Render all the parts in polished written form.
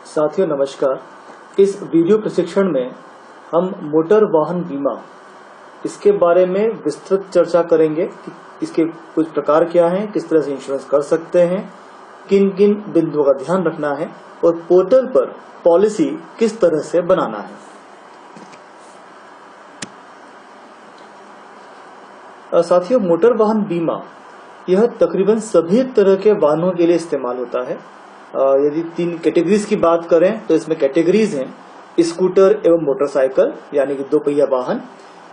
साथियों नमस्कार। इस वीडियो प्रशिक्षण में हम मोटर वाहन बीमा इसके बारे में विस्तृत चर्चा करेंगे कि इसके कुछ प्रकार क्या हैं, किस तरह से इंश्योरेंस कर सकते हैं, किन किन बिंदुओं का ध्यान रखना है और पोर्टल पर पॉलिसी किस तरह से बनाना है। साथियों, मोटर वाहन बीमा यह तकरीबन सभी तरह के वाहनों के लिए इस्तेमाल होता है। यदि 3 कैटेगरीज की बात करें तो इसमें कैटेगरीज हैं स्कूटर एवं मोटरसाइकिल यानी कि 2 पहिया वाहन,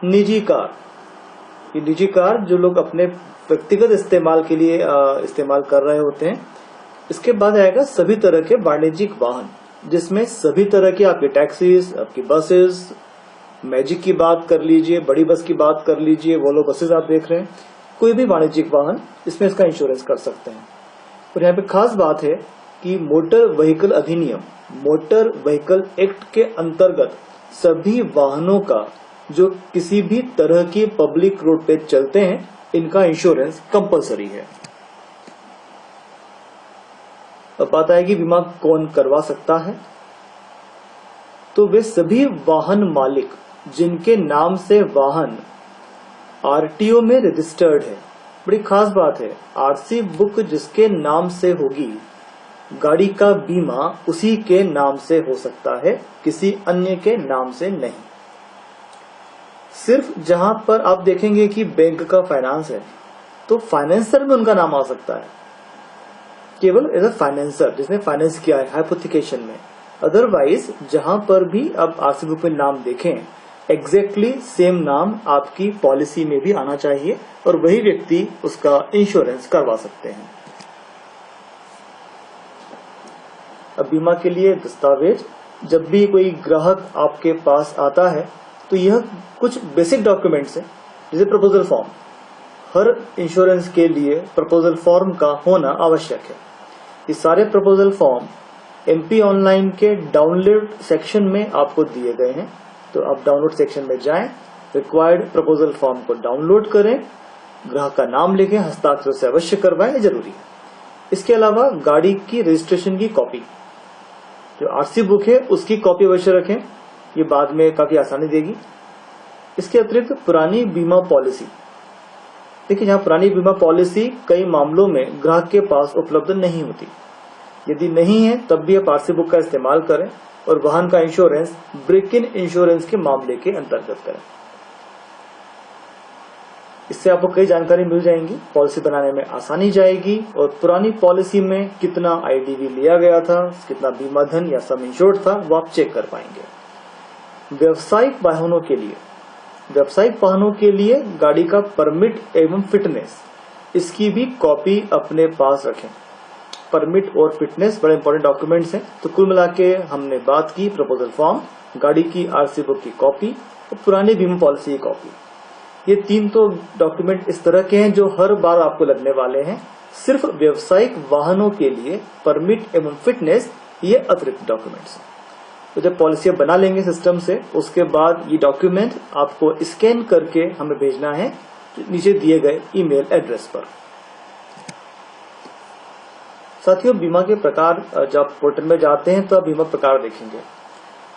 निजी कार, ये निजी कार जो लोग अपने व्यक्तिगत इस्तेमाल के लिए इस्तेमाल कर रहे होते हैं। इसके बाद आएगा सभी तरह के वाणिज्यिक वाहन, जिसमें सभी तरह की आपकी टैक्सीज, आपकी बसेस, मैजिक की बात कर लीजिए, बड़ी बस की बात कर लीजिए, वोल्वो बसेस आप देख रहे हैं, कोई भी वाणिज्यिक वाहन इसमें इसका इंश्योरेंस कर सकते हैं। और यहाँ पे खास बात है कि मोटर व्हीकल अधिनियम, मोटर व्हीकल एक्ट के अंतर्गत सभी वाहनों का जो किसी भी तरह की पब्लिक रोड पे चलते हैं, इनका इंश्योरेंस कंपलसरी है। अब बात आएगी बीमा कौन करवा सकता है। तो वे सभी वाहन मालिक जिनके नाम से वाहन आरटीओ में रजिस्टर्ड है। बड़ी खास बात है, आरसी बुक जिसके नाम से होगी, गाड़ी का बीमा उसी के नाम से हो सकता है, किसी अन्य के नाम से नहीं। सिर्फ जहां पर आप देखेंगे कि बैंक का फाइनेंस है तो फाइनेंसर में उनका नाम आ सकता है, केवल एज अ फाइनेंसर जिसने फाइनेंस किया है हाइपोथिकेशन में। अदरवाइज जहां पर भी आप आरसी बुक में नाम देखें, एग्जैक्टली सेम नाम आपकी पॉलिसी में भी आना चाहिए और वही व्यक्ति उसका इंश्योरेंस करवा सकते हैं। अब बीमा के लिए दस्तावेज, जब भी कोई ग्राहक आपके पास आता है तो यह कुछ बेसिक डॉक्यूमेंट्स हैं, जैसे प्रपोजल फॉर्म। हर इंश्योरेंस के लिए प्रपोजल फॉर्म का होना आवश्यक है। ये सारे प्रपोजल फॉर्म एमपी ऑनलाइन के डाउनलोड सेक्शन में आपको दिए गए हैं, तो आप डाउनलोड सेक्शन में जाएं, रिक्वायर्ड प्रपोजल फॉर्म को डाउनलोड करें, ग्राहक का नाम लिखें, हस्ताक्षर से अवश्य करवाएं, जरूरी है। इसके अलावा गाड़ी की रजिस्ट्रेशन की कॉपी, जो आरसी बुक है उसकी कॉपी अवश्य रखें, ये बाद में काफी आसानी देगी। इसके अतिरिक्त पुरानी बीमा पॉलिसी, देखिए यहाँ पुरानी बीमा पॉलिसी कई मामलों में ग्राहक के पास उपलब्ध नहीं होती। यदि नहीं है तब भी आप आरसी बुक का इस्तेमाल करें और वाहन का इंश्योरेंस ब्रेक इन इंश्योरेंस के मामले के अंतर्गत करें। इससे आपको कई जानकारी मिल जाएंगी, पॉलिसी बनाने में आसानी जाएगी और पुरानी पॉलिसी में कितना आईडीवी लिया गया था, कितना बीमा धन या सम इंश्योर्ड था, वो आप चेक कर पाएंगे। व्यावसायिक वाहनों के लिए गाड़ी का परमिट एवं फिटनेस, इसकी भी कॉपी अपने पास रखें। परमिट और फिटनेस बड़े इंपॉर्टेंट डॉक्यूमेंट्स हैं। तो कुल मिला के हमने बात की प्रपोजल फॉर्म, गाड़ी की आरसी बुक की कॉपी और पुरानी बीमा पॉलिसी की कॉपी। ये 3 तो डॉक्यूमेंट इस तरह के हैं जो हर बार आपको लगने वाले हैं। सिर्फ व्यावसायिक वाहनों के लिए परमिट एवं फिटनेस ये अतिरिक्त डॉक्यूमेंट्स हैं। तो जब पॉलिसी बना लेंगे सिस्टम से, उसके बाद ये डॉक्यूमेंट आपको स्कैन करके हमें भेजना है नीचे दिए गए ईमेल एड्रेस पर। साथियों, बीमा के प्रकार, जब पोर्टल में जाते हैं तो आप बीमा प्रकार देखेंगे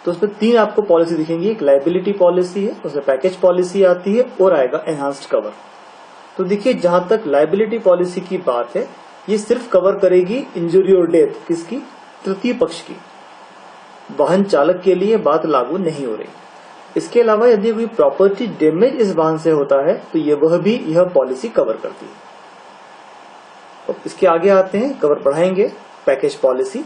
तो उसमें 3 आपको पॉलिसी दिखेंगी। एक लायबिलिटी पॉलिसी है, उसमें पैकेज पॉलिसी आती है और आएगा एनहांस्ड कवर। तो देखिए, जहां तक लायबिलिटी पॉलिसी की बात है, ये सिर्फ कवर करेगी इंजरी और डेथ किसकी, तृतीय पक्ष की। वाहन चालक के लिए बात लागू नहीं हो रही। इसके अलावा यदि कोई प्रॉपर्टी डैमेज इस वाहन से होता है तो यह पॉलिसी कवर करती है। अब इसके आगे आते हैं, कवर बढ़ाएंगे, पैकेज पॉलिसी।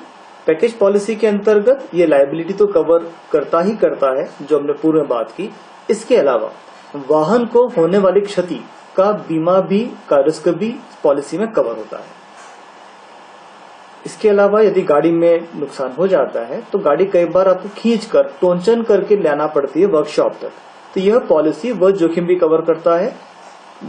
पैकेज पॉलिसी के अंतर्गत ये लायबिलिटी तो कवर करता ही करता है जो हमने पूर्व में बात की। इसके अलावा वाहन को होने वाली क्षति का बीमा भी, का रिस्क भी पॉलिसी में कवर होता है। इसके अलावा यदि गाड़ी में नुकसान हो जाता है तो गाड़ी कई बार आपको खींचकर टोंचन करके लाना पड़ती है वर्कशॉप तक, तो यह पॉलिसी वह जोखिम भी कवर करता है।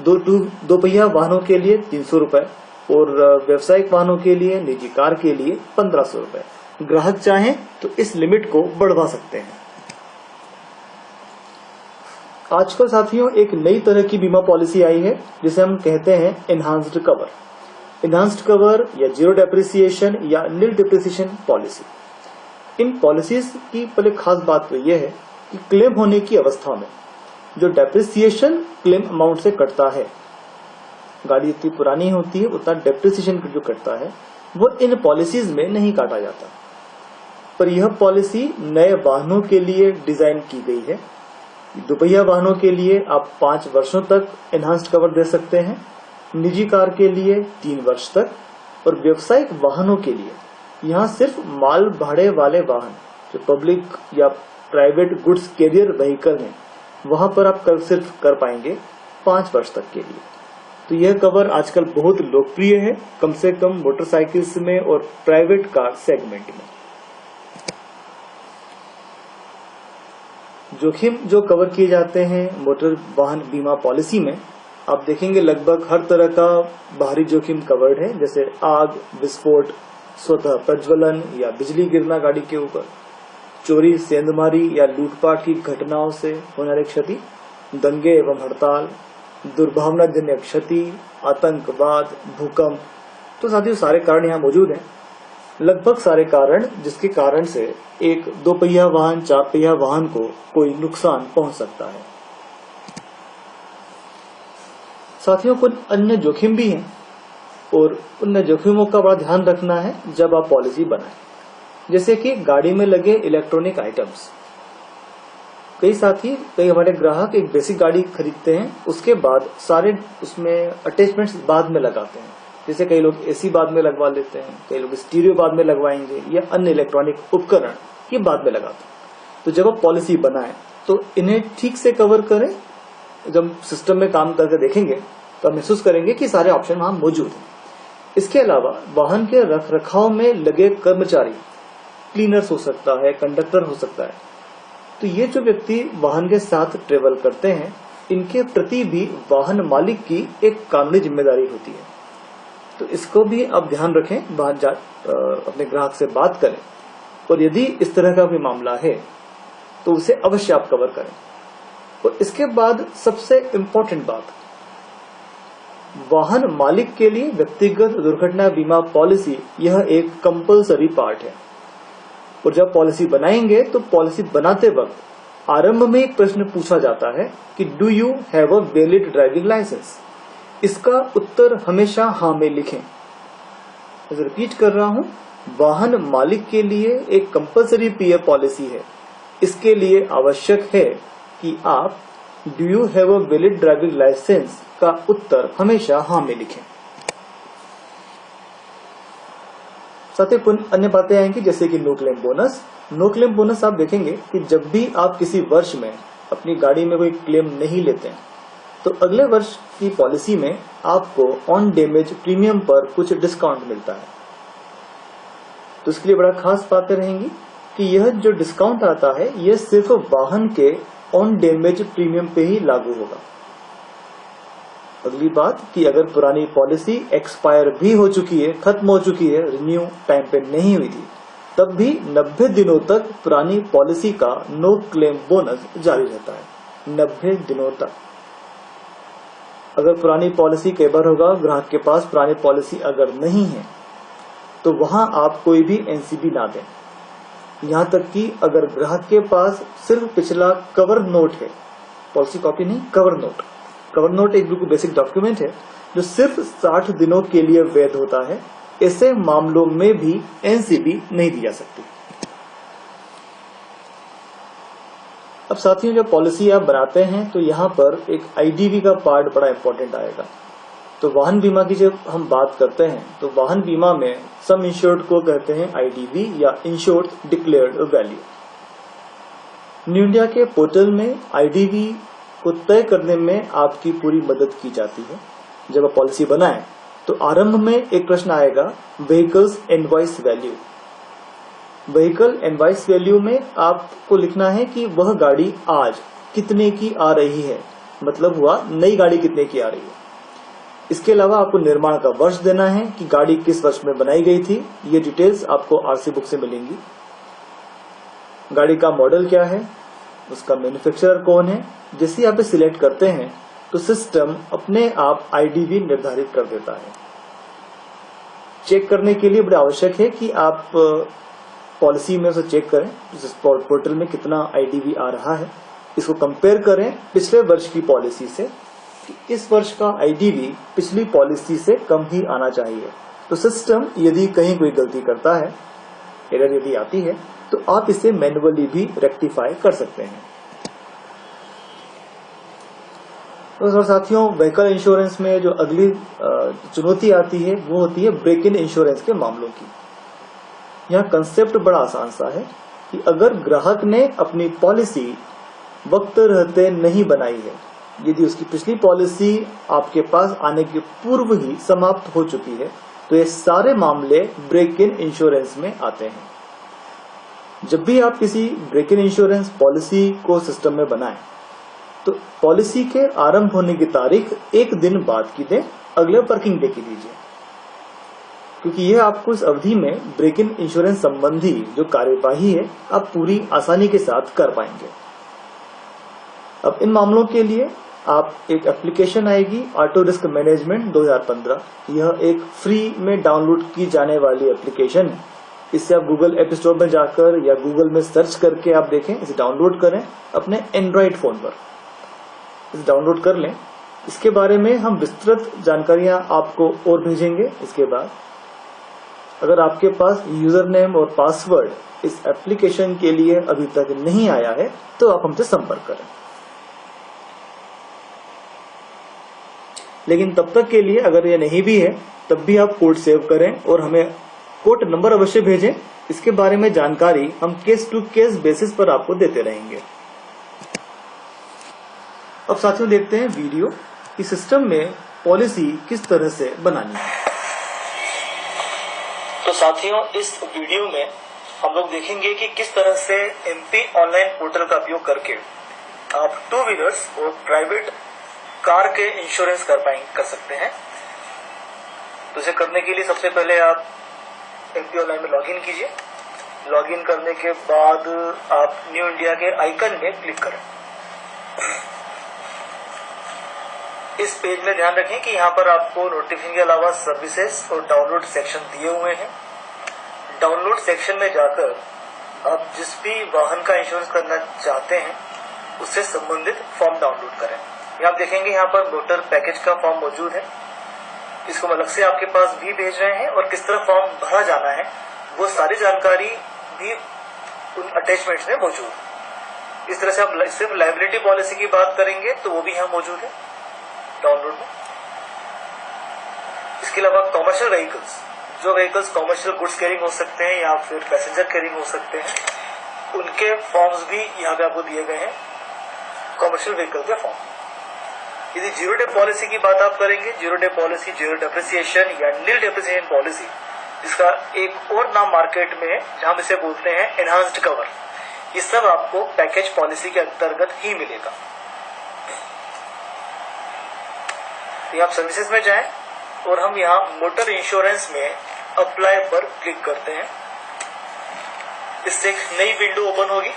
2 पहिया वाहनों के लिए 300 रुपए और व्यावसायिक वाहनों के लिए, निजी कार के लिए 1500 रुपए। ग्राहक चाहें तो इस लिमिट को बढ़वा सकते हैं। आजकल साथियों एक नई तरह की बीमा पॉलिसी आई है जिसे हम कहते हैं एनहांस्ड कवर। एनहांस्ड कवर या जीरो डेप्रिसिएशन या नील डेप्रिसिएशन पॉलिसी। इन पॉलिसीज की पहले खास बात तो यह है कि क्लेम होने की अवस्था में जो डेप्रिसिएशन क्लेम अमाउंट से कटता है, गाड़ी जितनी पुरानी होती है उतना डेप्रिसिएशन जो कटता है वो इन पॉलिसीज में नहीं काटा जाता। पर यह पॉलिसी नए वाहनों के लिए डिजाइन की गई है। दुपहिया वाहनों के लिए आप 5 वर्षों तक एनहांस्ड कवर दे सकते हैं, निजी कार के लिए 3 वर्ष तक, और व्यावसायिक वाहनों के लिए यहाँ सिर्फ माल भाड़े वाले वाहन जो पब्लिक या प्राइवेट गुड्स कैरियर व्हीकल हैं वहां पर आप सिर्फ कर पाएंगे 5 वर्ष तक के लिए। तो यह कवर आजकल बहुत लोकप्रिय है, कम से कम मोटरसाइकिल्स में और प्राइवेट कार सेगमेंट में। जोखिम जो कवर किए जाते हैं मोटर वाहन बीमा पॉलिसी में, आप देखेंगे लगभग हर तरह का बाहरी जोखिम कवर्ड है, जैसे आग, विस्फोट, स्वतः प्रज्वलन या बिजली गिरना गाड़ी के ऊपर, चोरी, सेंधमारी या लूटपाट की घटनाओं से होने वाली क्षति, दंगे एवं हड़ताल, दुर्भावनाजन्य क्षति, आतंकवाद, भूकंप। तो साथियों सारे कारण यहाँ मौजूद हैं, लगभग सारे कारण जिसके कारण से एक 2 पहिया वाहन, 4 पहिया वाहन को कोई नुकसान पहुंच सकता है। साथियों कुछ अन्य जोखिम भी हैं और उन जोखिमों का बड़ा ध्यान रखना है जब आप पॉलिसी बनाएं, जैसे कि गाड़ी में लगे इलेक्ट्रॉनिक आइटम्स। कई हमारे ग्राहक एक बेसिक गाड़ी खरीदते हैं, उसके बाद सारे उसमें अटैचमेंट्स बाद में लगाते हैं, जैसे कई लोग एसी बाद में लगवा लेते हैं, कई लोग स्टीरियो बाद में लगवाएंगे या अन्य इलेक्ट्रॉनिक उपकरण ये बाद में लगाते हैं। तो जब आप पॉलिसी बनाएं तो इन्हें ठीक से कवर करें। जब सिस्टम में काम करके देखेंगे तो आप महसूस करेंगे कि सारे ऑप्शन वहां मौजूद हैं। इसके अलावा वाहन के रख रखाव में लगे कर्मचारी, क्लीनर्स हो सकता है, कंडक्टर हो सकता है, तो ये जो व्यक्ति वाहन के साथ ट्रेवल करते हैं इनके प्रति भी वाहन मालिक की एक कानूनी जिम्मेदारी होती है। तो इसको भी आप ध्यान रखें, अपने ग्राहक से बात करें और यदि इस तरह का कोई मामला है तो उसे अवश्य आप कवर करें। और इसके बाद सबसे इम्पोर्टेंट बात, वाहन मालिक के लिए व्यक्तिगत दुर्घटना बीमा पॉलिसी यह एक कंपलसरी पार्ट है। और जब पॉलिसी बनाएंगे तो पॉलिसी बनाते वक्त आरंभ में एक प्रश्न पूछा जाता है कि do you have a valid driving license. इसका उत्तर हमेशा हाँ में लिखें। रिपीट कर रहा हूं, वाहन मालिक के लिए एक कंपलसरी पीएफ पॉलिसी है। इसके लिए आवश्यक है कि आप do you have a valid driving license का उत्तर हमेशा हाँ में लिखें। साथ ही कुछ अन्य बातें आएंगी, जैसे कि no claim bonus. No claim bonus आप देखेंगे कि जब भी आप किसी वर्ष में अपनी गाड़ी में कोई क्लेम नहीं लेते हैं तो अगले वर्ष की पॉलिसी में आपको ऑन डैमेज प्रीमियम पर कुछ डिस्काउंट मिलता है। तो इसके लिए बड़ा खास बातें रहेंगी कि यह जो डिस्काउंट आता है यह सिर्फ वाहन के ऑन डैमेज प्रीमियम पे ही लागू होगा। अगली बात कि अगर पुरानी पॉलिसी एक्सपायर भी हो चुकी है, खत्म हो चुकी है, रिन्यू टाइम पे नहीं हुई थी, तब भी 90 दिनों तक पुरानी पॉलिसी का नो क्लेम बोनस जारी रहता है। 90 दिनों तक। अगर पुरानी पॉलिसी कई बार होगा ग्राहक के पास पुरानी पॉलिसी अगर नहीं है तो वहां आप कोई भी एनसीबी ना दें। यहां तक कि अगर ग्राहक के पास सिर्फ पिछला कवर नोट है, पॉलिसी कॉपी नहीं, कवर नोट। कवर नोट एक बिल्कुल बेसिक डॉक्यूमेंट है जो सिर्फ 60 दिनों के लिए वैध होता है। ऐसे मामलों में भी एनसीबी नहीं दी जा सकती। अब साथियों जब पॉलिसी आप बनाते हैं तो यहाँ पर एक आईडीवी का पार्ट बड़ा इंपॉर्टेंट आएगा। तो वाहन बीमा की जब हम बात करते हैं तो वाहन बीमा में सम इंश्योर्ड को कहते हैं आईडीवी या insured declared value. New India के पोर्टल में आईडीवी को तय करने में आपकी पूरी मदद की जाती है। जब आप पॉलिसी बनाएं तो आरंभ में एक प्रश्न आएगा vehicles invoice value. Vehicle invoice value में आपको लिखना है कि वह गाड़ी आज कितने की आ रही है, मतलब हुआ नई गाड़ी कितने की आ रही है। इसके अलावा आपको निर्माण का वर्ष देना है कि गाड़ी किस वर्ष में बनाई गई थी। ये डिटेल्स आपको आरसी बुक से मिलेंगी। गाड़ी का मॉडल क्या है, उसका मैन्युफैक्चरर कौन है। जैसे आप सिलेक्ट करते हैं तो सिस्टम अपने आप आईडीवी निर्धारित कर देता है। चेक करने के लिए बड़ा आवश्यक है कि आप पॉलिसी में उसे चेक करें, इस पोर्टल में कितना आईडीवी आ रहा है, इसको कंपेयर करें पिछले वर्ष की पॉलिसी से कि इस वर्ष का आईडीवी पिछली पॉलिसी से कम ही आना चाहिए। तो सिस्टम यदि कहीं कोई गलती करता है, एरर यदि आती है, तो आप इसे मैन्युअली भी रेक्टिफाई कर सकते हैं। तो साथियों, व्हीकल इंश्योरेंस में जो अगली चुनौती आती है वो होती है ब्रेक इन इंश्योरेंस के मामलों की। यहाँ कंसेप्ट बड़ा आसान सा है कि अगर ग्राहक ने अपनी पॉलिसी वक्त रहते नहीं बनाई है, यदि उसकी पिछली पॉलिसी आपके पास आने के पूर्व ही समाप्त हो चुकी है, तो ये सारे मामले ब्रेक इन इंश्योरेंस में आते हैं। जब भी आप किसी ब्रेक इन इंश्योरेंस पॉलिसी को सिस्टम में बनाएं, तो पॉलिसी के आरंभ होने की तारीख एक दिन बाद की दें, अगले वर्किंग डे की दीजिए, क्योंकि यह आपको इस अवधि में ब्रेक इन इंश्योरेंस संबंधी जो कार्यवाही है आप पूरी आसानी के साथ कर पाएंगे। अब इन मामलों के लिए आप एक एप्लीकेशन आएगी ऑटो रिस्क मैनेजमेंट 2015। यह एक फ्री में डाउनलोड की जाने वाली एप्लीकेशन है। इससे आप गूगल ऐप स्टोर में जाकर या गूगल में सर्च करके आप देखें, इसे डाउनलोड करें अपने एंड्रॉइड फोन पर, इसे डाउनलोड कर लें। इसके बारे में हम विस्तृत जानकारियां आपको और भेजेंगे। इसके बाद अगर आपके पास यूजर नेम और पासवर्ड इस एप्लीकेशन के लिए अभी तक नहीं आया है, तो आप हमसे संपर्क करें। लेकिन तब तक के लिए अगर ये नहीं भी है, तब भी आप कोड सेव करें और हमें कोड नंबर अवश्य भेजें। इसके बारे में जानकारी हम केस टू केस बेसिस पर आपको देते रहेंगे। अब साथियों, देखते हैं वीडियो कि सिस्टम में पॉलिसी किस तरह से बनानी है। तो साथियों, इस वीडियो में हम लोग देखेंगे कि किस तरह से एमपी ऑनलाइन पोर्टल का उपयोग करके आप टू व्हीलर्स और प्राइवेट कार के इंश्योरेंस कर सकते हैं। तो इसे करने के लिए सबसे पहले आप एमपी ऑनलाइन में लॉगिन कीजिए। लॉगिन करने के बाद आप न्यू इंडिया के आइकन में क्लिक करें। इस पेज में ध्यान रखें कि यहाँ पर आपको नोटिफिकेशन के अलावा सर्विसेज और डाउनलोड सेक्शन दिए हुए हैं। डाउनलोड सेक्शन में जाकर आप जिस भी वाहन का इंश्योरेंस करना चाहते हैं उससे संबंधित फॉर्म डाउनलोड करें। आप देखेंगे यहाँ पर मोटर पैकेज का फॉर्म मौजूद है। इसको अलग से आपके पास भी भेज रहे हैं और किस तरह फॉर्म भरा जाना है वो सारी जानकारी भी उन अटैचमेंट्स में मौजूद है। इस तरह से हम सिर्फ लायबिलिटी पॉलिसी की बात करेंगे तो वो भी यहाँ मौजूद है डाउनलोड में। इसके अलावा कॉमर्शियल व्हीकल्स, जो व्हीकल्स कॉमर्शियल गुड्स कैरिंग हो सकते हैं या फिर पैसेंजर कैरिंग हो सकते हैं, उनके फॉर्म्स भी यहाँ पे आपको दिए गए हैं, कॉमर्शियल व्हीकल के फॉर्म। यदि जीरो डे पॉलिसी की बात आप करेंगे, zero day policy, zero depreciation या नील डेप्रिसिएशन पॉलिसी, जिसका एक और नाम मार्केट में है जहां इसे बोलते हैं एनहांस्ड कवर, ये सब आपको पैकेज पॉलिसी के अंतर्गत ही मिलेगा। तो आप सर्विसेज में जाएं और हम यहाँ मोटर इंश्योरेंस में अप्लाई पर क्लिक करते हैं। इससे एक नई विंडो ओपन होगी।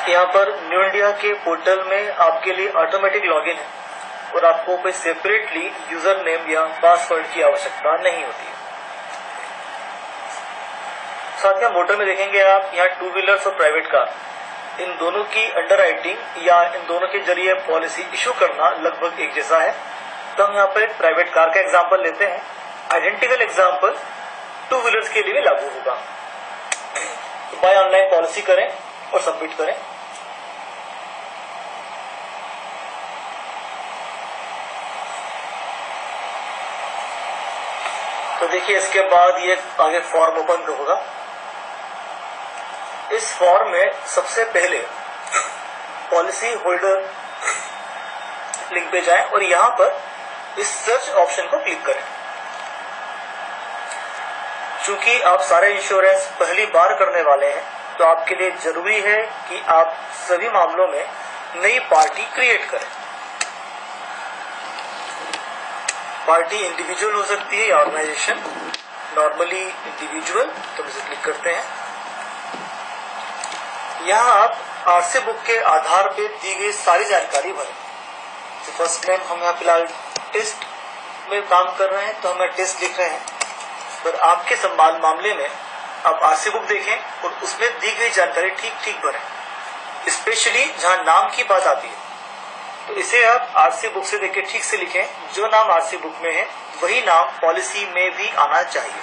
यहाँ पर न्यू इंडिया के पोर्टल में आपके लिए ऑटोमेटिक लॉगिन है और आपको कोई सेपरेटली यूजर नेम या पासवर्ड की आवश्यकता नहीं होती है। साथ ही मोटर में देखेंगे आप यहाँ टू व्हीलर्स और प्राइवेट कार, इन दोनों की अंडरराइटिंग या इन दोनों के जरिए पॉलिसी इशू करना लगभग एक जैसा है। तो हम यहाँ पर एक प्राइवेट कार का एग्जाम्पल लेते हैं। आइडेंटिकल एग्जाम्पल टू व्हीलर्स के लिए भी लागू होगा। तो बाय ऑनलाइन पॉलिसी करें और सबमिट करें। तो देखिए, इसके बाद ये आगे फॉर्म ओपन होगा। इस फॉर्म में सबसे पहले पॉलिसी होल्डर लिंक पे जाएं और यहां पर इस सर्च ऑप्शन को क्लिक करें। चूंकि आप सारे इंश्योरेंस पहली बार करने वाले हैं, तो आपके लिए जरूरी है कि आप सभी मामलों में नई पार्टी क्रिएट करें। पार्टी इंडिविजुअल हो सकती है या ऑर्गेनाइजेशन, नॉर्मली इंडिविजुअल, तो इसे क्लिक करते हैं। यहाँ आप आरसी बुक के आधार पे दी गई सारी जानकारी भरें। तो फर्स्ट नेम हम यहाँ फिलहाल टेस्ट में काम कर रहे हैं तो हमें टेस्ट लिख रहे हैं, पर आपके संभाल मामले में आप आरसी बुक देखें और उसमें दी गई जानकारी ठीक ठीक भरें, स्पेशली जहाँ नाम की बात आती है। तो इसे आप आरसी बुक से देख के ठीक से लिखें, जो नाम आरसी बुक में है वही नाम पॉलिसी में भी आना चाहिए।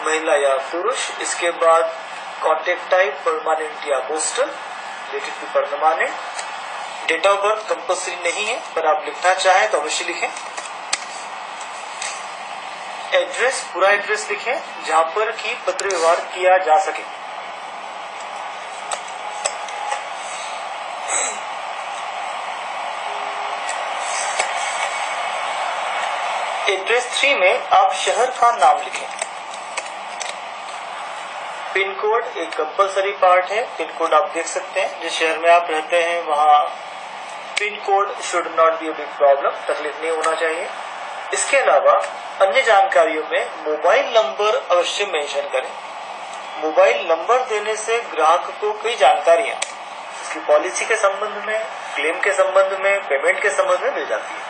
महिला या पुरुष, इसके बाद कॉन्टेक्ट टाइप परमानेंट या postal, related to permanent. Date of birth compulsory नहीं है, पर आप लिखना चाहें तो अवश्य लिखें। एड्रेस, पूरा एड्रेस लिखें जहां पर की पत्र व्यवहार किया जा सके। एड्रेस 3 में आप शहर का नाम लिखें। पिन कोड एक कंपल्सरी पार्ट है। पिन कोड आप देख सकते हैं, जिस शहर में आप रहते हैं वहां pin code should not be a big problem, तकलीफ नहीं होना चाहिए। इसके अलावा अन्य जानकारियों में मोबाइल नंबर अवश्य मेंशन करें। मोबाइल नंबर देने से ग्राहक को कई जानकारियां उसकी पॉलिसी के संबंध में, क्लेम के संबंध में, पेमेंट के संबंध में मिल जाती है।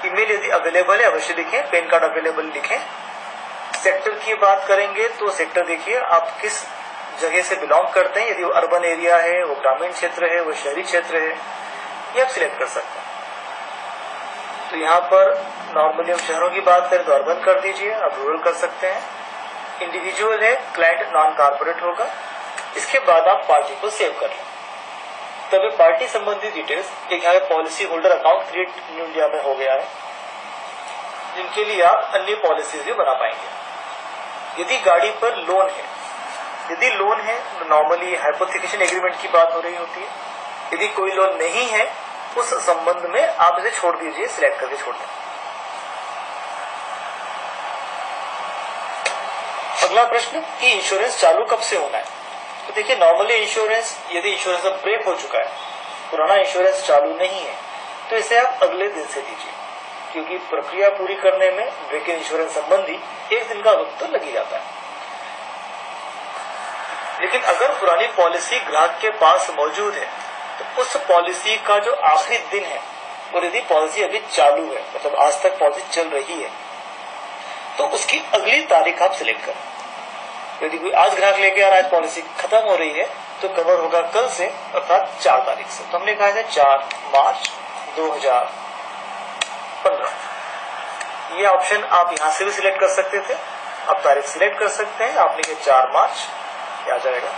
ईमेल यदि अवेलेबल है अवश्य लिखें। पैन कार्ड अवेलेबल लिखें। सेक्टर की बात करेंगे तो सेक्टर देखिए आप किस जगह से बिलोंग करते हैं। यदि वो अर्बन एरिया है, वो ग्रामीण क्षेत्र है, वो शहरी क्षेत्र है, ये आप सिलेक्ट कर सकते हैं। तो यहाँ पर नॉर्मली हम शहरों की बात करें तो अर्बन कर दीजिए, आप रूरल कर सकते हैं। इंडिविजुअल है, क्लाइंट नॉन कॉर्पोरेट होगा। इसके बाद आप पार्टी को सेव कर लें। तब पार्टी संबंधी डिटेल्स, एक यहाँ policy holder account create new India में हो गया है, जिनके लिए आप अन्य पॉलिसीज भी बना पाएंगे। यदि गाड़ी पर लोन है, यदि लोन है तो नॉर्मली हाइपोथेकेशन एग्रीमेंट की बात हो रही होती है। यदि कोई लोन नहीं है उस संबंध में आप इसे छोड़ दीजिए, सिलेक्ट करके छोड़ दें। अगला प्रश्न कि इंश्योरेंस चालू कब से होना है। तो देखिए नॉर्मली इंश्योरेंस, यदि इंश्योरेंस अब ब्रेक हो चुका है, पुराना इंश्योरेंस चालू नहीं है, तो इसे आप अगले दिन से दीजिए, क्योंकि प्रक्रिया पूरी करने में ब्रेक इन इंश्योरेंस संबंधी एक दिन का वक्त तो लग ही जाता है। लेकिन अगर पुरानी पॉलिसी ग्राहक के पास मौजूद है तो उस पॉलिसी का जो आखिरी दिन है, और यदि पॉलिसी अभी चालू है, मतलब आज तक पॉलिसी चल रही है, तो उसकी अगली तारीख आप सिलेक्ट करें। यदि कोई आज ग्राहक लेके आ रहा है, पॉलिसी खत्म हो रही है, तो कवर होगा कल से, अर्थात 4 तारीख से। तो हमने कहा था 4 मार्च 2015। ये ऑप्शन आप यहां से भी सिलेक्ट कर सकते थे। आप तारीख सिलेक्ट कर सकते हैं, आप लिखे 4 मार्च, आ जाएगा।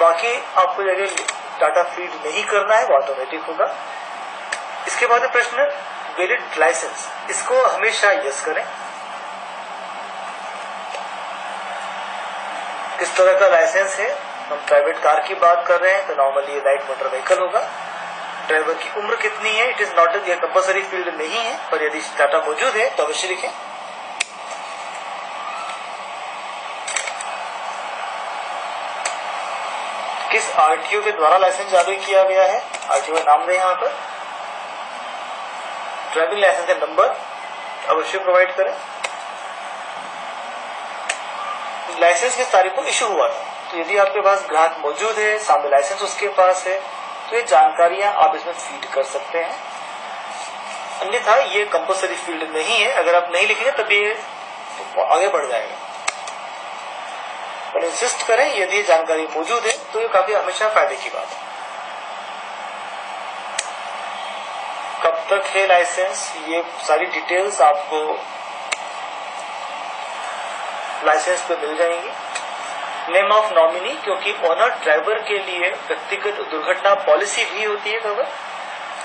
बाकी आपको यदि डाटा फीड नहीं करना है वो ऑटोमेटिक होगा। इसके बाद प्रश्न वैलिड लाइसेंस, इसको हमेशा यस करें। किस तरह का लाइसेंस है, हम प्राइवेट कार की बात कर रहे हैं तो नॉर्मली ये लाइट मोटर व्हीकल होगा। ड्राइवर की उम्र कितनी है, it is not a compulsory field नहीं है, पर यदि डाटा मौजूद है तो अवश्य लिखें। किस आरटीओ के द्वारा लाइसेंस जारी किया गया है, आरटीओ का नाम दें यहाँ पर। ड्राइविंग लाइसेंस का नंबर अवश्य प्रोवाइड करें। लाइसेंस किस तारीख को इशू हुआ था, तो यदि आपके पास ग्राहक मौजूद है, सामने लाइसेंस उसके पास है, तो ये जानकारियां आप इसमें फीड कर सकते हैं। अन्यथा ये कंपल्सरी फील्ड नहीं है, अगर आप नहीं लिखेंगे तब ये आगे बढ़ जाएगा। पर इंसिस्ट करें, यदि ये जानकारी मौजूद है तो ये काफी हमेशा फायदे की बात है। कब तक है लाइसेंस, ये सारी डिटेल्स आपको लाइसेंस पे मिल जाएंगी। नेम ऑफ नॉमिनी, क्योंकि ओनर ड्राइवर के लिए व्यक्तिगत दुर्घटना पॉलिसी भी होती है कवर।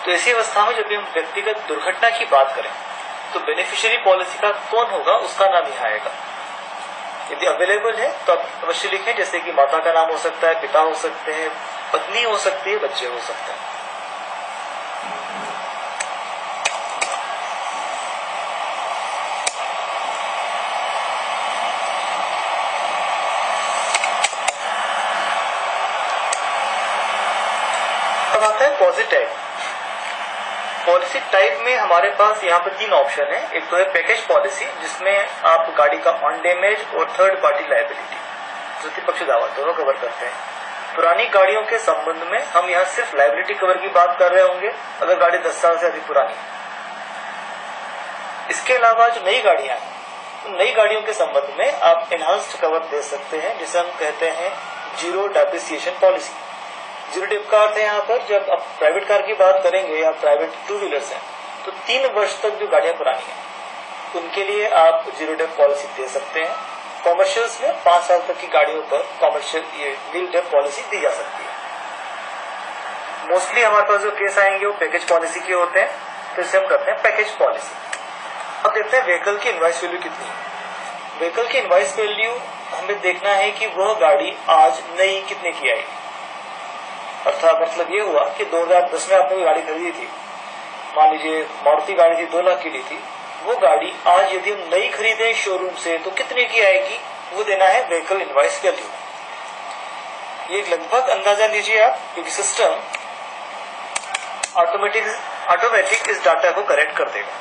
तो ऐसी अवस्था में जब भी हम व्यक्तिगत दुर्घटना की बात करें तो बेनिफिशियरी पॉलिसी का कौन होगा उसका नाम यहाँ आएगा। यदि अवेलेबल है तो आप अवश्य लिखें, जैसे कि माता का नाम हो सकता है, पिता हो सकते हैं, पत्नी हो सकती है, बच्चे हो सकते हैं। अब आता है पॉजिटिव। पॉलिसी टाइप में हमारे पास यहाँ पे 3 ऑप्शन है। एक तो है पैकेज पॉलिसी, जिसमें आप गाड़ी का ऑन डैमेज और थर्ड पार्टी लायबिलिटी, तृतीय पक्ष दावा दोनों कवर करते हैं। पुरानी गाड़ियों के संबंध में हम यहाँ सिर्फ लायबिलिटी कवर की बात कर रहे होंगे अगर गाड़ी 10 साल से अधिक पुरानी है। इसके अलावा जो नई गाड़ियां हैं, उन नई गाड़ियों के संबंध में आप एनहांस्ड कवर दे सकते हैं, जिसे हम कहते हैं zero depreciation policy. Zero dep का अर्थ है यहाँ पर जब आप प्राइवेट कार की बात करेंगे या प्राइवेट 2 व्हीलर्स हैं, तो 3 वर्ष तक जो गाड़ियां पुरानी हैं उनके लिए आप जीरो डेप पॉलिसी दे सकते हैं। कॉमर्शियल्स में 5 साल तक की गाड़ियों पर कॉमर्शियल ये नील डेप पॉलिसी दी जा सकती है। मोस्टली हमारे पास जो केस आएंगे वो पैकेज पॉलिसी के होते हैं, तो इसे हम करते हैं पैकेज पॉलिसी। अब देखते हैं व्हीकल की इनवॉइस वैल्यू कितनी है। व्हीकल की इनवॉइस वैल्यू हमें देखना है कि वह गाड़ी आज नई कितने की आएगी। अर्थात मतलब ये हुआ कि 2010 में आपने कोई गाड़ी खरीदी थी, मान लीजिए मारुति गाड़ी थी, 2 लाख की ली थी, वो गाड़ी आज यदि हम नई खरीदें शोरूम से तो कितने की आएगी, वो देना है व्हीकल इनवॉइस वैल्यू। ये लगभग अंदाजा लीजिए आप, क्योंकि सिस्टम ऑटोमेटिक इस डाटा को करेक्ट कर देगा।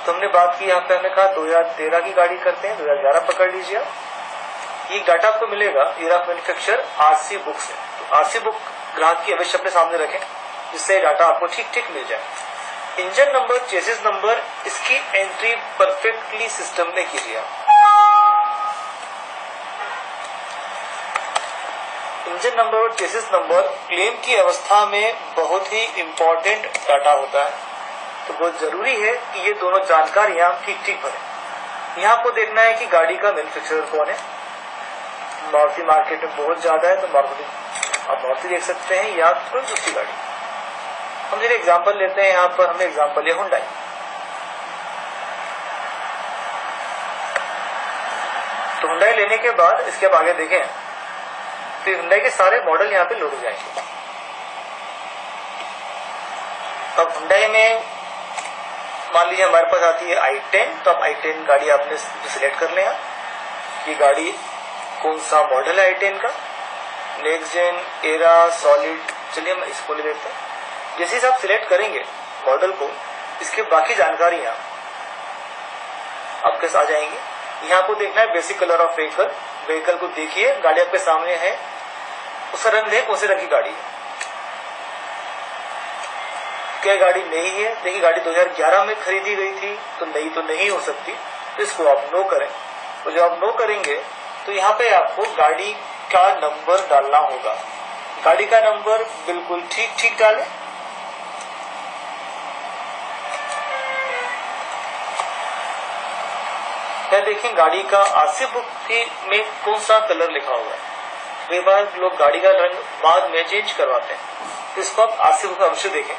तो हमने बात की, यहाँ पे हमने कहा 2013 की गाड़ी करते हैं, 2011 पकड़ लीजिए आप। ये डाटा आपको मिलेगा year of manufacture RC book से। तो आरसी बुक ग्राहक की अवश्य अपने सामने रखें, जिससे डाटा आपको ठीक मिल जाए। इंजन नंबर, चेसिस नंबर, इसकी एंट्री परफेक्टली सिस्टम में कीजिए आप। इंजन नंबर और चेसिस नंबर क्लेम की अवस्था में बहुत ही इंपॉर्टेंट डाटा होता है, तो बहुत जरूरी है कि ये दोनों जानकारियां ठीक भरें। यहाँ आपको देखना है कि गाड़ी का मैन्युफैक्चरर कौन है। मारुति मार्केट में बहुत ज्यादा है, तो मारुति देख सकते हैं या कोई दूसरी गाड़ी। हम जब एग्जाम्पल लेते हैं, यहाँ पर हमने एग्जाम्पल लिया हुंडई। तो हुंडई लेने के बाद इसके अब आगे देखें तो हुंडई के सारे मॉडल यहाँ पे लोड हो जाएंगे। अब हुंडई में मान लीजिए हमारे पास आती है i10, तो अब i10 गाड़ी आपने सिलेक्ट कर लें। ये गाड़ी कौन सा मॉडल है i10 का, नेक्स्ट जेन, एरा, सॉलिड। चलिए हम इसको ले लेते हैं। जैसे ही आप सिलेक्ट करेंगे मॉडल को, इसके बाकी जानकारियां आपके साथ आ जाएंगी। यहाँ आपको देखना है basic colour of vehicle. Vehicle को देखिए, गाड़ी आपके सामने है, उसका रंग है, कौन से रंग की गाड़ी है। क्या गाड़ी नई है? देखिए गाड़ी 2011 में खरीदी गई थी, तो नई तो नहीं हो सकती, तो इसको आप नो करें। तो जब आप नो करेंगे तो यहाँ पे आपको गाड़ी का नंबर डालना होगा। गाड़ी का नंबर बिल्कुल ठीक डालें। क्या देखें गाड़ी का आरसी बुक में कौन सा कलर लिखा हुआ है। कई बार लोग गाड़ी का रंग बाद में चेंज करवाते हैं, तो इसको आप आरसी बुक में अवश्य देखें।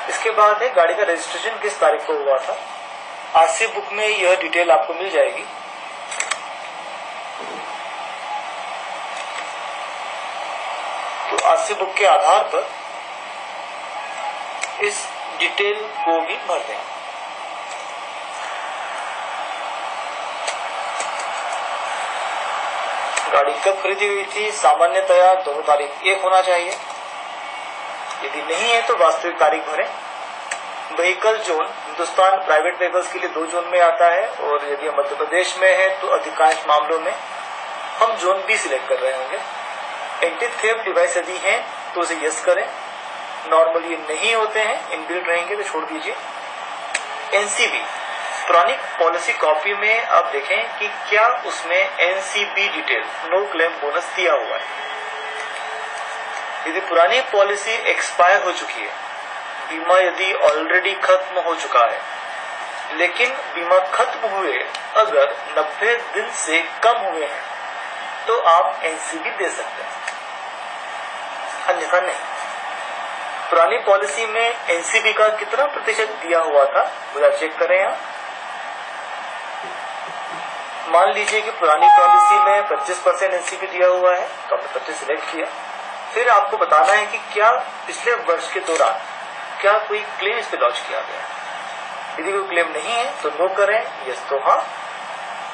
इसके बाद है गाड़ी का रजिस्ट्रेशन किस तारीख को हुआ था। आरसी बुक में यह डिटेल आपको मिल जाएगी। तो आरसी बुक के आधार पर इस डिटेल को भी भर दें। गाड़ी कब खरीदी हुई थी, सामान्यतया दोनों तारीख एक होना चाहिए। यदि नहीं है तो वास्तविक तारीख भरें। Vehicle zone, Hindustan private vehicles के लिए 2 जोन में आता है, और यदि हम मध्य प्रदेश में है तो अधिकांश मामलों में हम जोन बी सिलेक्ट कर रहे होंगे। एंटी थेफ्ट डिवाइस यदि है तो उसे यस करें। नॉर्मली ये नहीं होते हैं, इनबिल्ट रहेंगे तो छोड़ दीजिए। एनसीबी, पुरानी पॉलिसी कॉपी में आप देखें कि क्या उसमें NCB detail, no claim bonus दिया हुआ है। यदि पुरानी पॉलिसी एक्सपायर हो चुकी है, बीमा यदि ऑलरेडी खत्म हो चुका है, लेकिन बीमा खत्म हुए अगर 90 दिन से कम हुए हैं, तो आप एनसीबी दे सकते हैं, अन्यथा नहीं। पुरानी पॉलिसी में एनसीबी का कितना प्रतिशत दिया हुआ था, वो चेक करें आप। मान लीजिए कि पुरानी पॉलिसी में 25% एनसीबी दिया हुआ है, तो आपने 25 सिलेक्ट किया। फिर आपको बताना है कि क्या पिछले वर्ष के दौरान क्या कोई क्लेम इस पे लॉन्च किया गया। यदि कोई क्लेम नहीं है तो नो करें, यस तो हाँ।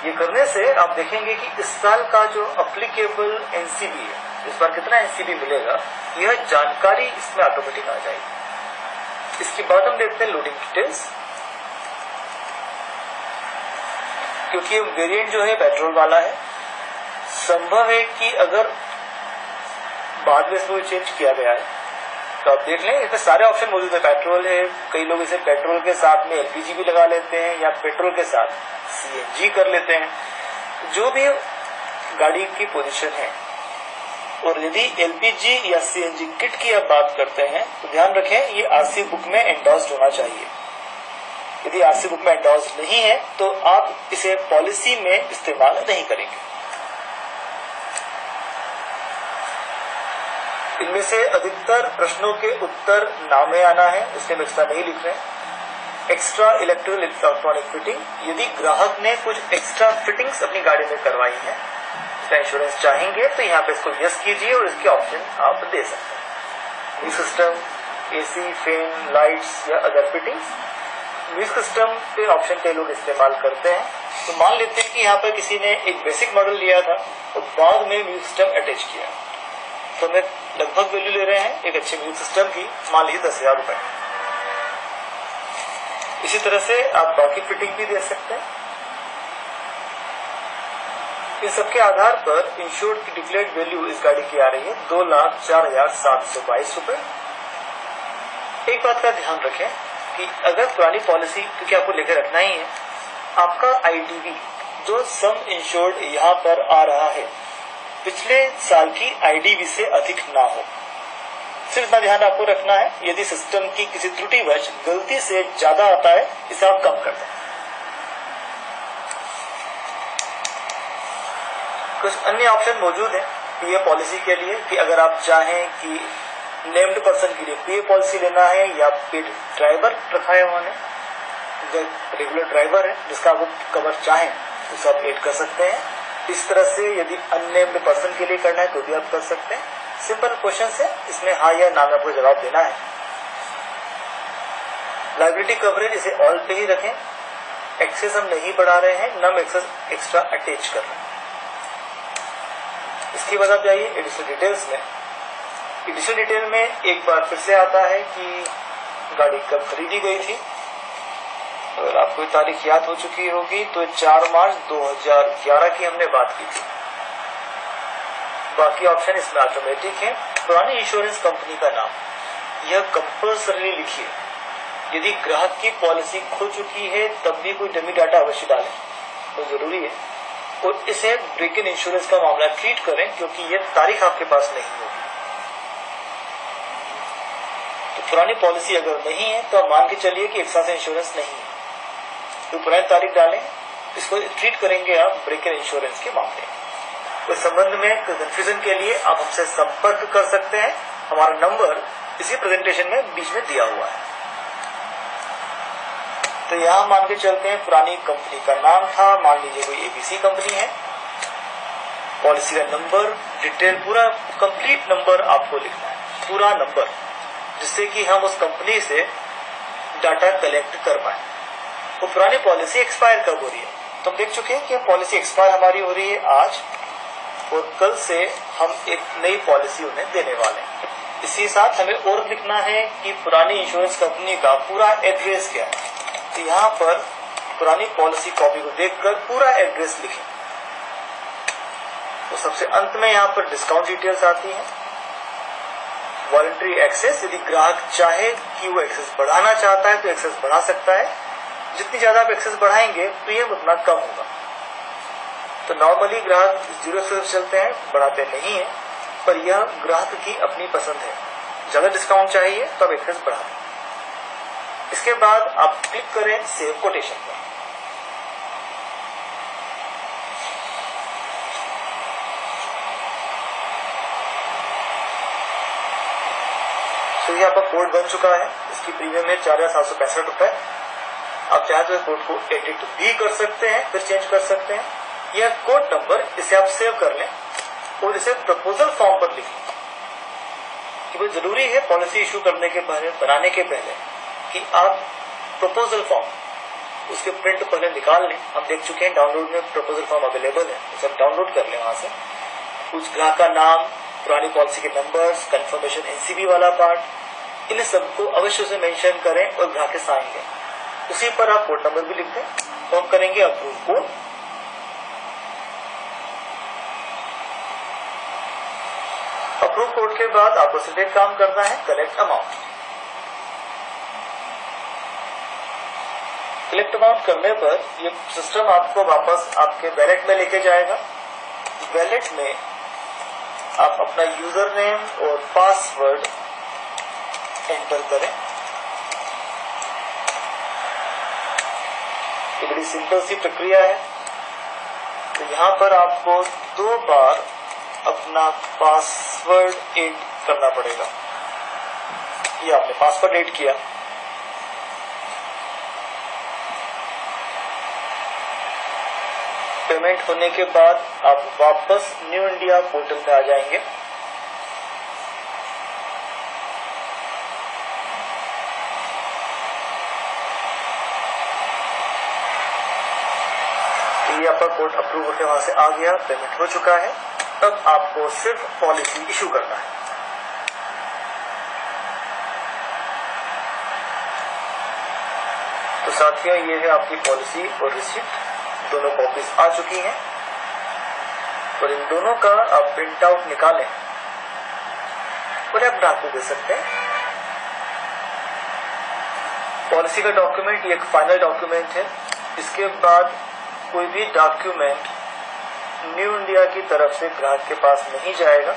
ये करने से आप देखेंगे कि इस साल का जो अप्लीकेबल एनसीबी है इस बार कितना एनसीबी मिलेगा, यह जानकारी इसमें ऑटोमेटिक आ जाएगी। इसके बाद हम देखते हैं लोडिंग डिटेल्स। क्योंकि वेरिएंट जो है पेट्रोल वाला है, संभव है कि अगर बाद में इसको चेंज किया गया है तो आप देख लें, इसमें सारे ऑप्शन मौजूद है। पेट्रोल है, कई लोग इसे पेट्रोल के साथ में एलपीजी भी लगा लेते हैं या पेट्रोल के साथ सीएनजी कर लेते हैं। जो भी गाड़ी की पोजीशन है, और यदि एलपीजी या सीएनजी किट की आप बात करते हैं तो ध्यान रखें ये आरसी बुक में एंडोर्स्ड होना चाहिए। यदि आरसी बुक में एंडोर्स्ड नहीं है तो आप इसे पॉलिसी में इस्तेमाल नहीं करेंगे। इनमें से अधिकतर प्रश्नों के उत्तर नाम में आना है, इसलिए हम एक्स्ट्रा नहीं लिख रहे हैं। एक्स्ट्रा इलेक्ट्रिकल इलेक्ट्रॉनिक फिटिंग, यदि ग्राहक ने कुछ एक्स्ट्रा फिटिंग्स अपनी गाड़ी में करवाई है, इसका इंश्योरेंस चाहेंगे तो यहाँ पे इसको यस कीजिए और इसके ऑप्शन आप दे सकते हैं। Music system, AC, fan, lights या अदर फिटिंग्स। म्यूजिक सिस्टम पे ऑप्शन कई लोग इस्तेमाल करते हैं। तो मान लेते हैं कि यहाँ पर किसी ने एक बेसिक मॉडल लिया था और बाद में म्यूजिक सिस्टम अटैच किया, तो हमें लगभग वैल्यू ले रहे हैं एक अच्छे म्यूजिक सिस्टम की, मान लीजिए 10,000 रुपए। इसी तरह से आप बाकी फिटिंग भी दे सकते हैं। इन सबके आधार पर इंश्योर्ड की डिक्लेयर्ड वैल्यू इस गाड़ी की आ रही है 2,04,722 रुपए। एक बात का ध्यान रखें कि अगर पुरानी पॉलिसी, क्योंकि आपको लेकर रखना ही है, आपका आईडीवी जो सम इंश्योर्ड यहाँ पर आ रहा है पिछले साल की आईडीवी से अधिक ना हो। सिर्फ इतना ध्यान आपको रखना है, यदि सिस्टम की किसी त्रुटिवश गलती से ज्यादा आता है इसे आप कम कर दें। कुछ अन्य ऑप्शन मौजूद है पीए पॉलिसी के लिए कि अगर आप चाहें कि नेम्ड पर्सन के लिए पीए पॉलिसी लेना है या पेड ड्राइवर रखा है उन्होंने, जो रेगुलर ड्राइवर है जिसका आप कवर चाहें उसे आप एड कर सकते हैं। इस तरह से यदि अननेम्ड पर्सन के लिए करना है तो भी आप कर सकते हैं। सिंपल क्वेश्चन है, इसमें हाँ या ना में आपको जवाब देना है। लायबिलिटी कवरेज इसे ऑल पे ही रखें, एक्सेस हम नहीं बढ़ा रहे हैं, न हम एक्सेस एक्स्ट्रा अटैच कर रहे हैं। इसके बाद आप जाइए एडिशनल डिटेल्स में। एडिशनल डिटेल में एक बार फिर से आता है कि गाड़ी कब खरीदी गई थी। अगर आपको तारीख याद हो चुकी होगी तो 4 मार्च 2011 की हमने बात की थी। बाकी ऑप्शन इसमें ऑटोमेटिक है। पुरानी इंश्योरेंस कंपनी का नाम यह कंपल्सरी लिखिए। यदि ग्राहक की पॉलिसी खो चुकी है तब भी कोई डमी डाटा अवश्य डालें, तो जरूरी है। और इसे ब्रेक इन इंश्योरेंस का मामला ट्रीट करें क्योंकि यह तारीख आपके पास नहीं होगी। तो पुरानी पॉलिसी अगर नहीं है तो आप मान के चलिए कि एक साल से इंश्योरेंस नहीं है, तो पुरानी तारीख डालें, इसको ट्रीट करेंगे आप ब्रेक इन इंश्योरेंस के मामले। तो संबंध में कंफ्यूजन के लिए आप हमसे संपर्क कर सकते हैं। हमारा नंबर इसी प्रेजेंटेशन में बीच में दिया हुआ है। तो यहाँ मान के चलते हैं पुरानी कंपनी का नाम था, मान लीजिए कोई एबीसी कंपनी है। पॉलिसी का नंबर, डिटेल, पूरा कंप्लीट नंबर आपको लिखना है, पूरा नंबर, जिससे कि हम उस कंपनी से डाटा कलेक्ट कर पाए। वो पुरानी पॉलिसी एक्सपायर कब हो रही है, तो हम देख चुके हैं कि पॉलिसी एक्सपायर हमारी हो रही है आज, और कल से हम एक नई पॉलिसी उन्हें देने वाले हैं। इसी साथ हमें और लिखना है कि पुरानी इंश्योरेंस कंपनी का पूरा एड्रेस क्या है। तो यहाँ पर पुरानी पॉलिसी कॉपी को देखकर पूरा एड्रेस लिखें। तो सबसे अंत में यहाँ पर डिस्काउंट डिटेल्स आती हैं। वॉलंटरी एक्सेस, यदि ग्राहक चाहे कि वो एक्सेस बढ़ाना चाहता है तो एक्सेस बढ़ा सकता है। जितनी ज्यादा आप एक्सेस बढ़ाएंगे प्रीमियम उतना कम होगा। तो नॉर्मली ग्राहक 0 एक्सेस चलते हैं, बढ़ाते नहीं है, पर यह ग्राहक की अपनी पसंद है। ज्यादा डिस्काउंट चाहिए तो आप एक्सेस बढ़ा दें। इसके बाद आप क्लिक करें सेव कोटेशन पर। तो ये आपका कोड बन चुका है। इसकी प्रीमियम है 4,765 रुपए। आप चाहे तो कोड को एडिट भी कर सकते हैं, फिर चेंज कर सकते हैं। यह कोड नंबर, इसे आप सेव कर लें और इसे प्रपोजल फॉर्म पर लिखें। कि वो जरूरी है पॉलिसी इशू करने के पहले, बनाने के पहले, कि आप प्रपोजल फॉर्म उसके प्रिंट पहले निकाल लें। हम देख चुके हैं डाउनलोड में प्रपोजल फॉर्म अवेलेबल है, उसे आप डाउनलोड कर लें वहां से। उस ग्राहक का नाम, पुरानी पॉलिसी के नंबर्स, कंफर्मेशन एनसीबी वाला पार्ट, इन सबको अवश्य से मेंशन करें और ग्राहक के साइन दें। उसी पर आप कोड नंबर भी लिख दें और करेंगे अप्रूव कोड। अप्रूव कोड के बाद आपको सिर्फ काम करना है, कलेक्ट अमाउंट। कलेक्ट अमाउंट करने पर ये सिस्टम आपको वापस आपके वैलेट में लेके जाएगा। वैलेट में आप अपना यूजर नेम और पासवर्ड एंटर करें। ये बड़ी सिंपल सी प्रक्रिया है। तो यहाँ पर आपको 2 बार अपना पासवर्ड ऐड करना पड़ेगा। ये आपने पासवर्ड ऐड किया। पेमेंट होने के बाद आप वापस न्यू इंडिया पोर्टल पे आ जाएंगे। ये आपका कोड अप्रूव होकर वहां से आ गया, पेमेंट हो चुका है। अब आपको सिर्फ पॉलिसी इशू करना है। तो साथियों, ये है आपकी पॉलिसी और रिसिप्ट, दोनों कॉपीज आ चुकी हैं और इन दोनों का आप प्रिंट आउट निकालें और आप ग्राहक को दे सकते हैं। पॉलिसी का डॉक्यूमेंट ये एक फाइनल डॉक्यूमेंट है। इसके बाद कोई भी डॉक्यूमेंट न्यू इंडिया की तरफ से ग्राहक के पास नहीं जाएगा।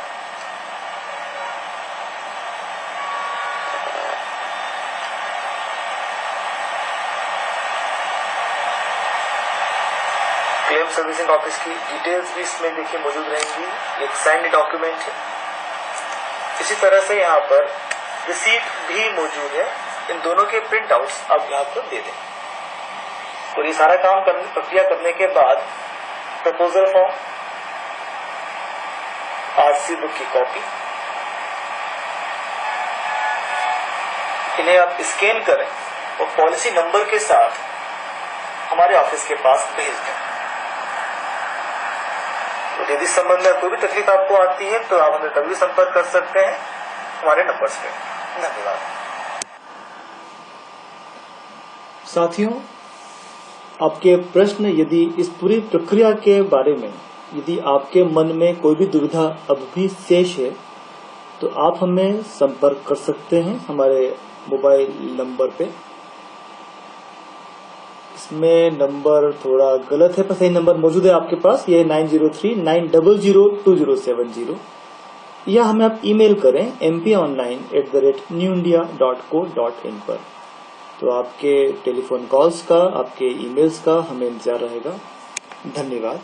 क्लेम सर्विसिंग ऑफिस की डिटेल्स भी इसमें देखिए मौजूद रहेंगी। एक साइंड डॉक्यूमेंट है। इसी तरह से यहाँ पर रिसीट भी मौजूद है। इन दोनों के प्रिंट आउट्स आप ग्राहक को दे दें। और ये सारा काम प्रक्रिया करने के बाद प्रपोजल फॉर्म, आरसी बुक की कॉपी, इन्हें आप स्कैन करें और पॉलिसी नंबर के साथ हमारे ऑफिस के पास भेज दें। तो यदि इस संबंध में कोई भी तकलीफ आपको आती है तो आप हमें कभी संपर्क कर सकते हैं हमारे नंबर्स पे। धन्यवाद। साथियों, आपके प्रश्न यदि इस पूरी प्रक्रिया के बारे में यदि आपके मन में कोई भी दुविधा अब भी शेष है तो आप हमें संपर्क कर सकते हैं हमारे मोबाइल नंबर पे। इसमें नंबर थोड़ा गलत है पर सही नंबर मौजूद है आपके पास, ये 9039002070, या हमें आप ईमेल करें mponline@newindia.co.in पर। तो आपके टेलीफोन कॉल्स का, आपके ईमेल्स का हमें इंतजार रहेगा। धन्यवाद।